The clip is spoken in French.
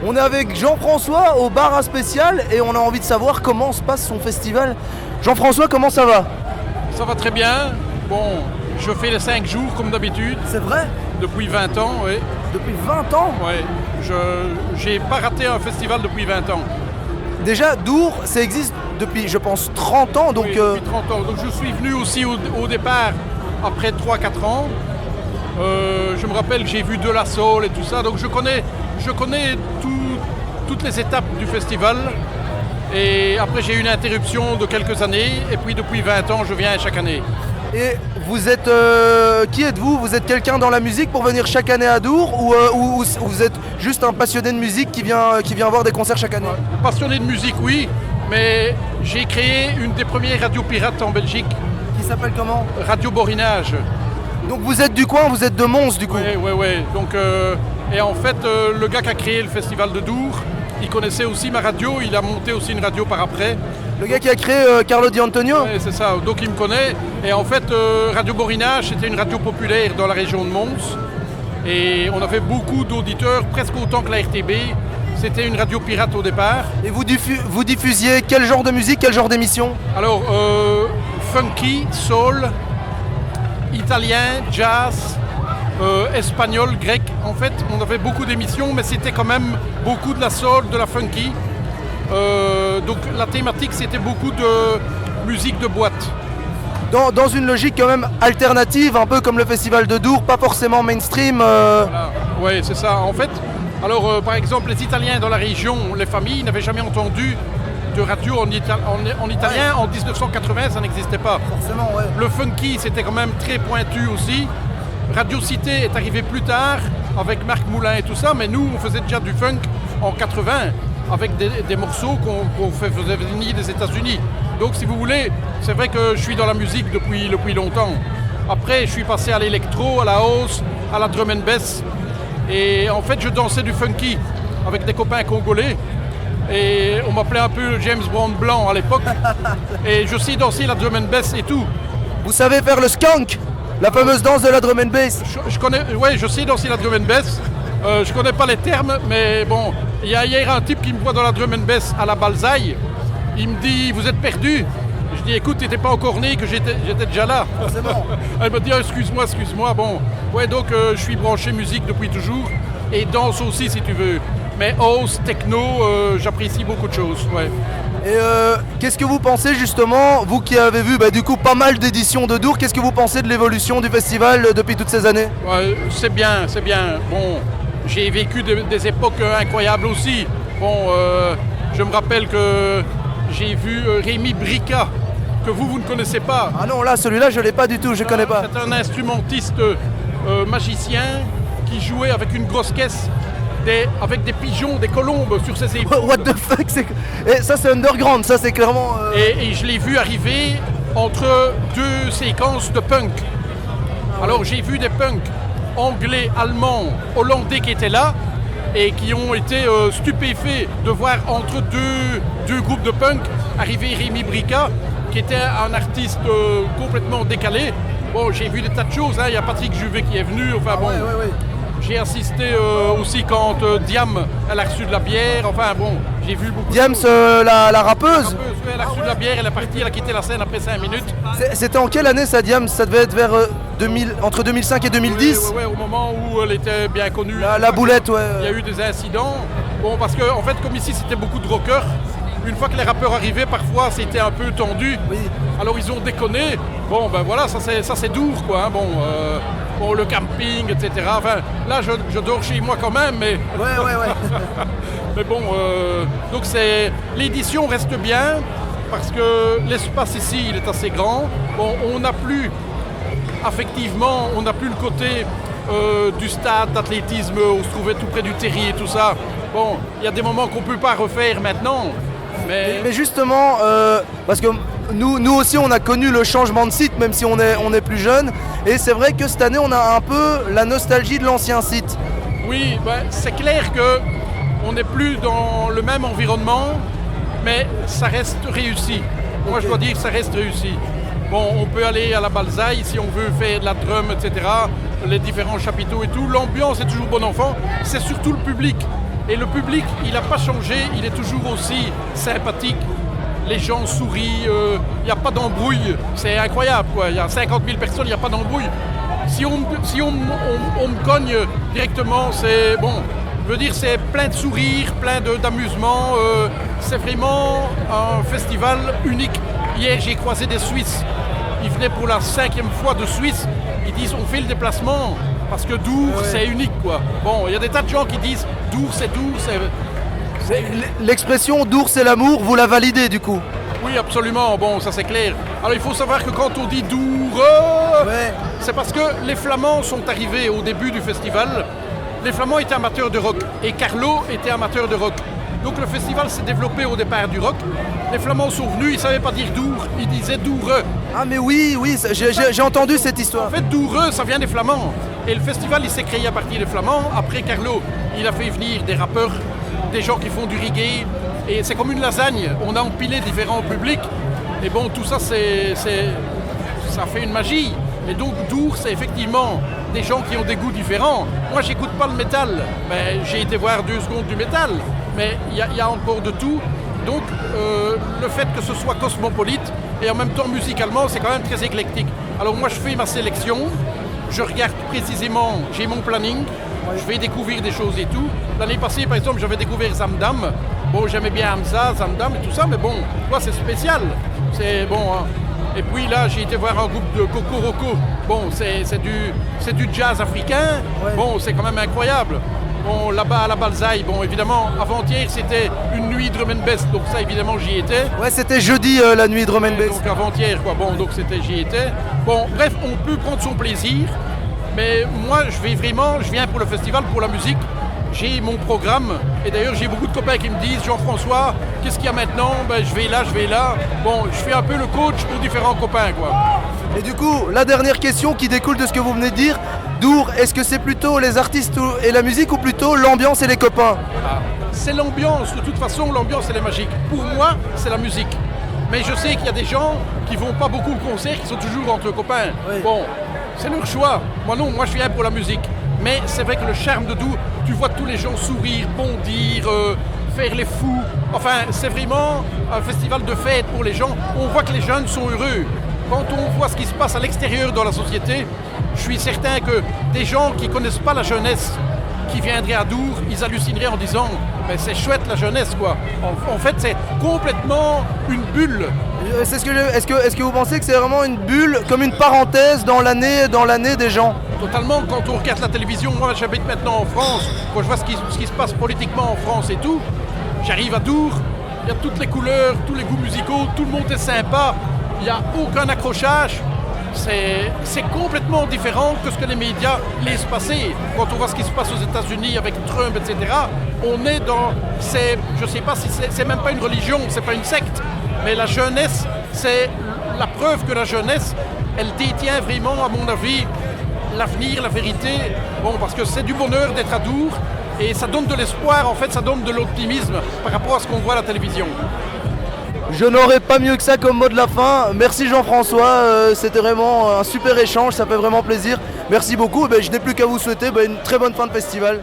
On est avec Jean-François au bar à spécial et on a envie de savoir comment se passe son festival. Jean-François, comment ça va? Ça va très bien. Bon, je fais les 5 jours comme d'habitude. C'est vrai? Depuis 20 ans, oui. Depuis 20 ans? Oui. J'ai pas raté un festival depuis 20 ans. Déjà, Dour, ça existe depuis, je pense, 30 ans. Donc, oui, depuis 30 ans. Donc je suis venu aussi au départ après 3-4 ans. Je me rappelle que j'ai vu De La Soul et tout ça. Donc je connais toutes les étapes du festival. Et après j'ai eu une interruption de quelques années. Et puis depuis 20 ans, je viens chaque année. Et vous êtes... qui êtes-vous? Vous êtes quelqu'un dans la musique pour venir chaque année à Dour ou vous êtes juste un passionné de musique qui vient voir des concerts chaque année? Passionné de musique, oui. Mais j'ai créé une des premières radios pirates en Belgique. Qui s'appelle comment? Radio Borinage. Donc vous êtes du coin, vous êtes de Mons du coup? Oui. Donc, et en fait, le gars qui a créé le festival de Dour, il connaissait aussi ma radio, il a monté aussi une radio par après. Le gars qui a créé Carlo Di Antonio? Oui, c'est ça, donc il me connaît. Et en fait, Radio Borinage, c'était une radio populaire dans la région de Mons. Et on avait beaucoup d'auditeurs, presque autant que la RTB. C'était une radio pirate au départ. Et vous diffusiez quel genre de musique, quel genre d'émission? Alors, funky, soul, italien, jazz, espagnol, grec. En fait, on avait beaucoup d'émissions, mais c'était quand même beaucoup de la soul, de la funky. Donc la thématique, c'était beaucoup de musique de boîte. Dans une logique quand même alternative, un peu comme le festival de Dour, pas forcément mainstream. Voilà. Oui, c'est ça. En fait, alors par exemple, les Italiens dans la région, les familles n'avaient jamais entendu de radio en italien. En 1980, ça n'existait pas. Forcément, ouais. Le funky, c'était quand même très pointu aussi. Radio Cité est arrivé plus tard, avec Marc Moulin et tout ça, mais nous, on faisait déjà du funk en 80, avec des morceaux qu'on faisait venir des États-Unis. Donc, si vous voulez, c'est vrai que je suis dans la musique depuis longtemps. Après, je suis passé à l'électro, à la house, à la drum and bass. Et en fait, je dansais du funky avec des copains congolais. Et on m'appelait un peu James Brown blanc à l'époque. Et je sais danser la drum and bass et tout. Vous savez faire le skank? La fameuse danse de la drum and bass? Je sais danser la drum and bass. Je connais pas les termes, mais bon, il y a hier un type qui me voit dans la drum and bass à la Balzaï. Il me dit, vous êtes perdu? Je dis, écoute, t'étais pas encore né, que j'étais déjà là. Forcément. Elle me dit, ah, excuse-moi. Bon, ouais, donc je suis branché musique depuis toujours et danse aussi si tu veux. Mais house, techno, j'apprécie beaucoup de choses. Ouais. Et qu'est-ce que vous pensez justement, vous qui avez vu du coup pas mal d'éditions de Dour, qu'est-ce que vous pensez de l'évolution du festival depuis toutes ces années? Ouais, c'est bien. Bon, j'ai vécu des époques incroyables aussi. Bon, je me rappelle que j'ai vu Rémi Brica, que vous ne connaissez pas. Ah non, là, celui-là, je l'ai pas du tout, je connais pas. C'est un instrumentiste magicien qui jouait avec une grosse caisse. Avec des pigeons, des colombes sur ses épaules. What the fuck, et ça c'est underground, ça c'est clairement... Et je l'ai vu arriver entre deux séquences de punk. Alors j'ai vu des punks anglais, allemands, hollandais qui étaient là et qui ont été stupéfaits de voir entre deux groupes de punk arriver Rémi Brica, qui était un artiste complètement décalé. Bon, j'ai vu des tas de choses, hein. Il y a Patrick Juvet qui est venu, enfin bon... Ouais. J'ai assisté aussi quand Diam elle a reçu de la bière, enfin bon, j'ai vu beaucoup Diams, de choses. la rappeuse? Elle a reçu de la bière, elle est partie, elle a quitté la scène après 5 minutes. C'était en quelle année ça, Diams? Ça devait être vers entre 2005 et 2010? Oui, au moment où elle était bien connue. La boulette, ouais. Il y a eu des incidents. Bon, parce que en fait, comme ici c'était beaucoup de rockers, une fois que les rappeurs arrivaient, parfois c'était un peu tendu. Oui. Alors ils ont déconné. Bon, ben voilà, ça c'est Dour, quoi. Hein. Bon, le camping, etc. Enfin, là, je dors chez moi quand même, mais... Ouais. mais bon, donc l'édition reste bien, parce que l'espace ici, il est assez grand. Bon, on n'a plus le côté du stade d'athlétisme où on se trouvait tout près du terri et tout ça. Bon, il y a des moments qu'on ne peut pas refaire maintenant, Mais justement, parce que nous aussi on a connu le changement de site, même si on est plus jeune, et c'est vrai que cette année on a un peu la nostalgie de l'ancien site. Oui, c'est clair qu'on n'est plus dans le même environnement, mais ça reste réussi. Moi je dois dire que ça reste réussi. Bon, on peut aller à la Balzaï si on veut faire de la drum, etc., les différents chapiteaux et tout. L'ambiance est toujours bon enfant, c'est surtout le public. Et le public, il n'a pas changé, il est toujours aussi sympathique. Les gens sourient, il n'y a pas d'embrouille. C'est incroyable, quoi. Il y a 50 000 personnes, il n'y a pas d'embrouille. Si on me cogne directement, c'est bon. Je veux dire, c'est plein de sourires, plein d'amusement. C'est vraiment un festival unique. Hier, j'ai croisé des Suisses. Ils venaient pour la 5e fois de Suisse. Ils disent, on fait le déplacement parce que Dour, c'est unique, quoi. Bon, il y a des tas de gens qui disent, Dour, c'est Dour, c'est... L'expression Dour c'est l'amour, vous la validez du coup? Oui, absolument, bon, ça c'est clair. Alors il faut savoir que quand on dit Dour, c'est parce que les Flamands sont arrivés au début du festival. Les Flamands étaient amateurs de rock et Carlo était amateur de rock. Donc le festival s'est développé au départ du rock. Les Flamands sont venus, ils ne savaient pas dire Dour, ils disaient Doureux. Ah mais oui, j'ai entendu cette histoire. En fait, Doureux, ça vient des Flamands. Et le festival, il s'est créé à partir des Flamands. Après Carlo, il a fait venir des rappeurs, des gens qui font du reggae. Et c'est comme une lasagne, on a empilé différents publics. Et bon, tout ça, ça fait une magie. Et donc, Dour, c'est effectivement des gens qui ont des goûts différents. Moi, j'écoute pas le métal. Ben, j'ai été voir 2 secondes du métal. Mais il y a encore de tout. Donc, le fait que ce soit cosmopolite et en même temps musicalement, c'est quand même très éclectique. Alors moi, je fais ma sélection. Je regarde précisément, j'ai mon planning. Je vais découvrir des choses et tout. L'année passée, par exemple, j'avais découvert Zamdam. Bon, j'aimais bien Hamza, Zamdam et tout ça, mais bon, toi, c'est spécial. C'est bon, hein. Et puis là, j'ai été voir un groupe de Kokoroko. Bon, c'est du jazz africain. Ouais. Bon, c'est quand même incroyable. Bon, là-bas à la Balzaï, bon, évidemment, avant-hier, c'était une nuit drum and bass, donc ça, évidemment, j'y étais. Ouais, c'était jeudi, la nuit drum and bass. Donc avant-hier, quoi. Bon, donc j'y étais. Bon, bref, on peut prendre son plaisir, mais moi, je viens pour le festival, pour la musique. J'ai mon programme, et d'ailleurs, j'ai beaucoup de copains qui me disent, Jean-François, qu'est-ce qu'il y a maintenant? Ben, je vais là. Bon, je fais un peu le coach pour différents copains, quoi. Et du coup, la dernière question qui découle de ce que vous venez de dire, Dour, est-ce que c'est plutôt les artistes et la musique ou plutôt l'ambiance et les copains? C'est l'ambiance, de toute façon, l'ambiance elle est magique. Pour moi, c'est la musique. Mais je sais qu'il y a des gens qui vont pas beaucoup au concert, qui sont toujours entre copains. Oui. Bon, c'est leur choix. Moi non, moi je viens pour la musique. Mais c'est vrai que le charme de Dour, tu vois tous les gens sourire, bondir, faire les fous. Enfin, c'est vraiment un festival de fête pour les gens. On voit que les jeunes sont heureux. Quand on voit ce qui se passe à l'extérieur dans la société, je suis certain que des gens qui ne connaissent pas la jeunesse, qui viendraient à Dour, ils hallucineraient en disant mais c'est chouette la jeunesse, quoi. En fait, c'est complètement une bulle. Est-ce que vous pensez que c'est vraiment une bulle, comme une parenthèse dans l'année des gens? Totalement. Quand on regarde la télévision, moi j'habite maintenant en France, quand je vois ce qui se passe politiquement en France et tout, j'arrive à Dour, il y a toutes les couleurs, tous les goûts musicaux, tout le monde est sympa. Il n'y a aucun accrochage, c'est complètement différent que ce que les médias laissent passer. Quand on voit ce qui se passe aux États-Unis avec Trump, etc., on est dans... je ne sais pas si c'est même pas une religion, c'est pas une secte, mais la jeunesse, c'est la preuve que la jeunesse, elle détient vraiment, à mon avis, l'avenir, la vérité. Bon, parce que c'est du bonheur d'être à Dour et ça donne de l'espoir, en fait, ça donne de l'optimisme par rapport à ce qu'on voit à la télévision. Je n'aurais pas mieux que ça comme mot de la fin. Merci Jean-François, c'était vraiment un super échange, ça fait vraiment plaisir. Merci beaucoup, je n'ai plus qu'à vous souhaiter une très bonne fin de festival.